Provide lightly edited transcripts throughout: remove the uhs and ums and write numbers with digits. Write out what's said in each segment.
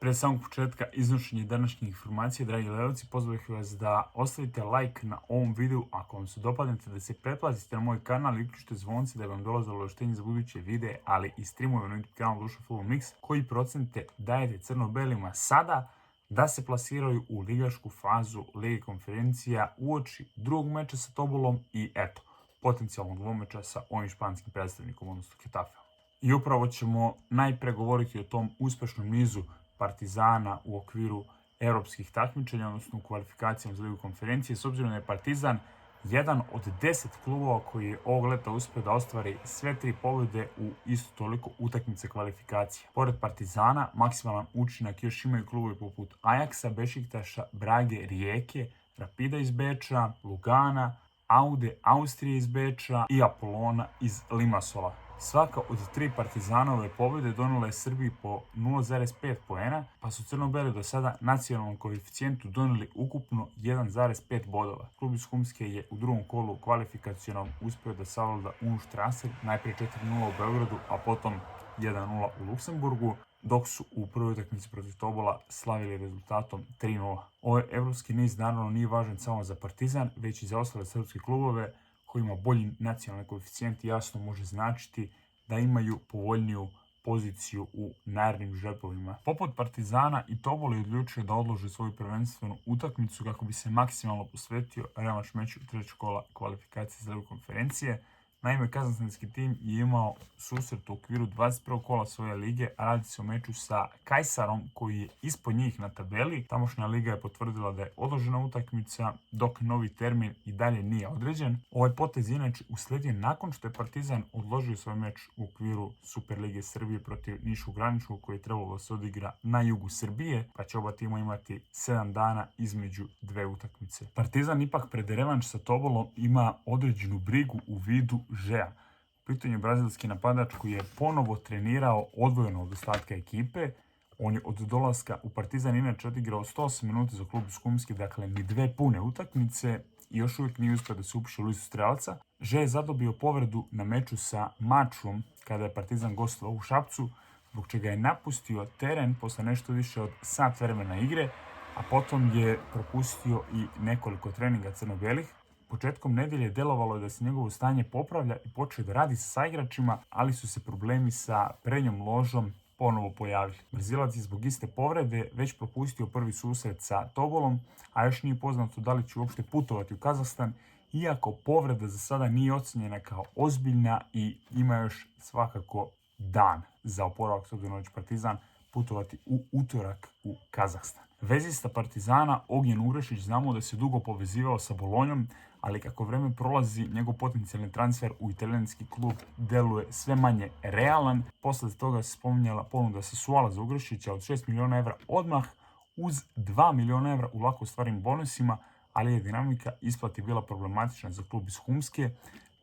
Pre samog početka iznošenja današnjih informacija, dragi gledalci, pozvao bih vas da ostavite like na ovom videu ako vam se dopadnete, da se pretplatite na moj kanal i uključite zvonce da vam dolaze obaveštenja za buduće videe, ali i streamove na YouTube kanalu Dušan Fudbal Mix, koji procente dajete crno-belima sada da se plasiraju u ligašku fazu Lige konferencija uoči drugog meča sa Tobolom i potencijalnog dvomeča sa ovim španskim predstavnikom, odnosno Getafeom. I upravo ćemo najpre govoriti o tom uspešnom nizu Partizana u okviru evropskih takmičenja, odnosno u kvalifikacijama za Ligu konferencije, s obzirom da je Partizan jedan od 10 klubova koji je ovog leta uspio da ostvari sve 3 pobjede u isto toliko utakmice kvalifikacija. Pored Partizana, maksimalan učinak još imaju klubovi poput Ajaksa, Bešiktaša, Brage, Rijeke, Rapida iz Beča, Lugana, Aude, Austrije iz Beča i Apolona iz Limassola. Svaka od 3 Partizanove pobjede donijela je Srbiji po 0,5 poena, pa su crno-beli do sada nacionalnom koeficijentu donijeli ukupno 1,5 bodova. Klub iz Humske je u drugom kolu kvalifikacionom uspio da savlada Unstrasser, najprije 4-0 u Beogradu, a potom 1-0 u Luksemburgu, dok su u prvoj utakmici protiv Tobola slavili rezultatom 3-0. Ovaj evropski niz naravno nije važan samo za Partizan, već i za ostale srpske klubove kojima bolji nacionalni koeficijent jasno može značiti da imaju povoljniju poziciju u narednim žrepovima. Poput Partizana i Tobol je odlučio da odloži svoju prvenstvenu utakmicu kako bi se maksimalno posvetio revanš meču trećeg kola kvalifikacije za Ligu konferencije. Naime, kazahstanski tim je imao susret u okviru 21. kola svoje lige, a radi se o meču sa Kajsarom koji je ispod njih na tabeli. Tamošnja liga je potvrdila da je odložena utakmica, dok novi termin i dalje nije određen. Ovaj potez inače usledio nakon što je Partizan odložio svoj meč u okviru Super lige Srbije protiv Niškog Graničkog koji je trebalo da se odigra na jugu Srbije, pa će oba tima imati 7 dana između dve utakmice. Partizan ipak pred revanš sa Tobolom ima određenu brigu u vidu Žeja. U pitanju brazilski napadač koji je ponovo trenirao odvojeno od ostatka ekipe. On je od dolaska u Partizan inače odigrao 108 minuta za klub iz Humske, dakle ni dve pune utakmice i još uvijek nije uspio da se upiše u listu strelca. Žej je zadobio povredu na meču sa Mačvom kada je Partizan gostovao u Šapcu, zbog čega je napustio teren posle nešto više od sat vremena igre, a potom je propustio i nekoliko treninga crno-belih. Početkom nedelje delovalo je da se njegovo stanje popravlja i počeo da radi sa saigračima, ali su se problemi sa prednjom ložom ponovo pojavili. Brazilac je zbog iste povrede već propustio prvi susret sa Tobolom, a još nije poznato da li će uopšte putovati u Kazahstan, iako povreda za sada nije ocenjena kao ozbiljna i ima još svakako dan za oporavak, s obzirom da će Partizan putovati u utorak u Kazahstan. Vezista Partizana Ognjen Ugrešić znamo da se dugo povezivao sa Bolonjom, ali kako vreme prolazi, njegov potencijalni transfer u italijanski klub deluje sve manje realan. Posle toga se spominjala ponuda Sassuola za Ugrešića od 6 miliona evra odmah, uz 2 miliona evra u lako ostvarim bonusima, ali je dinamika isplati bila problematična za klub iz Humske.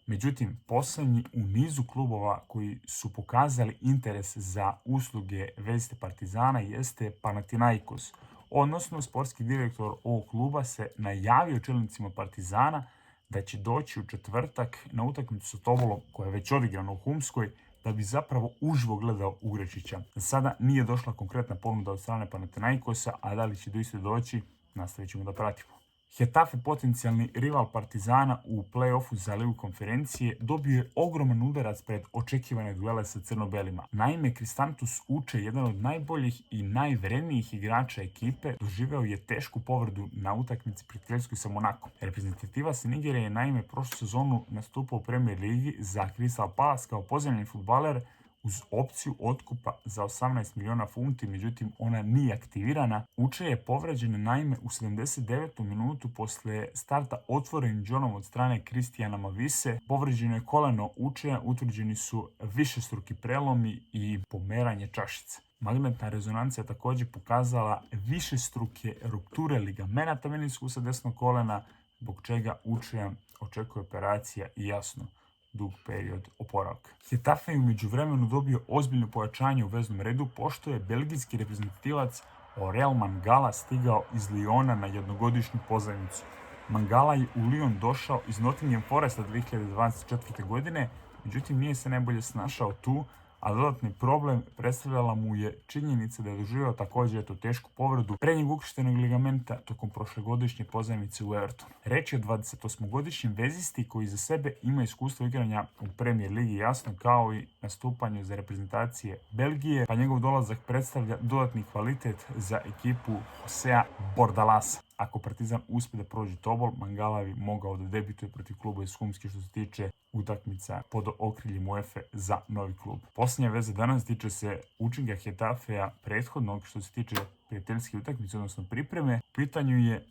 Međutim, poslednji u nizu klubova koji su pokazali interes za usluge veziste Partizana jeste Panathinaikos. Odnosno, sportski direktor ovog kluba se najavio čelnicima Partizana da će doći u četvrtak na utakmicu sa Tobolom, koja je već odigrana u Humskoj, da bi zapravo uživo gledao Ugrešića. Za sada nije došla konkretna ponuda od strane Panathinaikosa, a da li će doista doći, nastavit ćemo da pratimo. Getafe, potencijalni rival Partizana u play-offu za Ligu konferencije, dobio je ogroman udarac pred očekivane duele sa crno-belima. Naime, Kristantus Uče, jedan od najboljih i najvrednijih igrača ekipe, doživeo je tešku povredu na utakmici prijateljskoj sa Monakom. Reprezentativa sa Nigerije je naime prošlu sezonu nastupao u Premier ligi za Crystal Palace kao pozemljeni fudbaler uz opciju otkupa za 18 miliona funti, međutim ona nije aktivirana. Uče je povređen naime u 79. minutu posle starta otvorenim džonom od strane Kristijana Mavise. Povređeno je koleno Učeja, utvrđeni su višestruki prelomi i pomeranje čašice. Magnetna rezonancija također pokazala višestruke rupture ligamenata meniskusa desnog kolena, zbog čega Učeja očekuje operacija i jasno dug period oporavka. Getafe je u međuvremenu dobio ozbiljno pojačanje u veznom redu, pošto je belgijski reprezentativac Aurel Mangala stigao iz Lyona na jednogodišnju pozajmicu. Mangala je u Lyon došao iz Nottingham Foresta 2024. godine, međutim nije se najbolje snašao tu, a dodatni problem predstavljala mu je činjenica da je doživio također tešku povredu prednjeg ukrštenog ligamenta tokom prošlogodišnje pozajmice u Evertonu. Reč je o 28-godišnjem vezisti koji za sebe ima iskustvo igranja u Premier ligi, jasno, kao i nastupanju za reprezentacije Belgije, pa njegov dolazak predstavlja dodatni kvalitet za ekipu Josea Bordalasa. Ako Partizan uspije da prođe Tobol, Mangala bi mogao da debituje protiv kluba iz Humske što se tiče utakmica pod okriljem UEFA za novi klub. Posljednja veza danas tiče se učinka Getafea prethodnog što se tiče prijateljske utakmice, odnosno pripreme. U pitanju je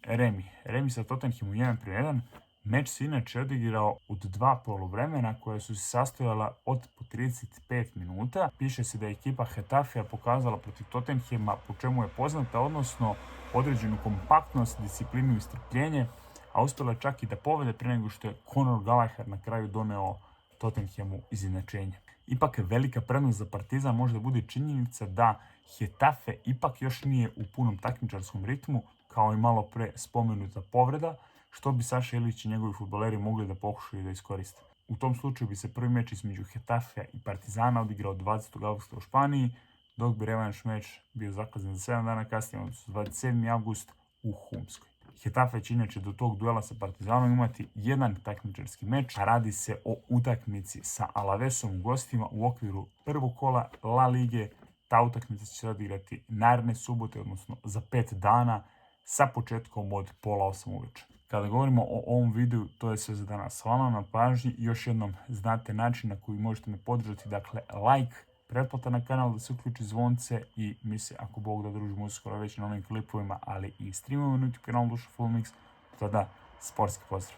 Remi sa Tottenhamom 1-1. Meč se inače odigrao od 2 poluvremena koja su se sastojala od po 35 minuta. Piše se da je ekipa Getafea pokazala protiv Tottenhama po čemu je poznata, odnosno određenu kompaktnost, disciplinu i strpljenje, a uspjela čak i da povede prije nego što je Conor Gallagher na kraju doneo Tottenhamu izjednačenje. Ipak velika prednost za Partizan može da bude činjenica da Getafe ipak još nije u punom takmičarskom ritmu, kao i malo pre spomenuta povreda, što bi Saša Ilić i njegovi fudbaleri mogli da pokušaju da iskoriste. U tom slučaju bi se prvi meč između Getafea i Partizana odigrao 20. augusta u Španiji, dok bi revanš meč bio zakazan za 7 dana kasnije, odnosno 27. avgust u Humskoj. Getafe će inače do tog duela sa Partizanom imati jedan takmičarski meč, a radi se o utakmici sa Alavesom u gostima u okviru prvog kola La Lige. Ta utakmica će se odigrati naredne subote, odnosno za 5 dana, sa početkom od 7:30 uveče. Kada govorimo o ovom videu, to je sve za danas. Hvala vam na pažnji. Još jednom znate način na koji možete me podržati, dakle like, pretplata na kanal, da se uključi zvonce i mi se, ako Bog da, družimo uskoro već na novim klipovima, ali i streamujemo na YouTube kanalu Dušan Fulmix. Tada, sportski pozdrav!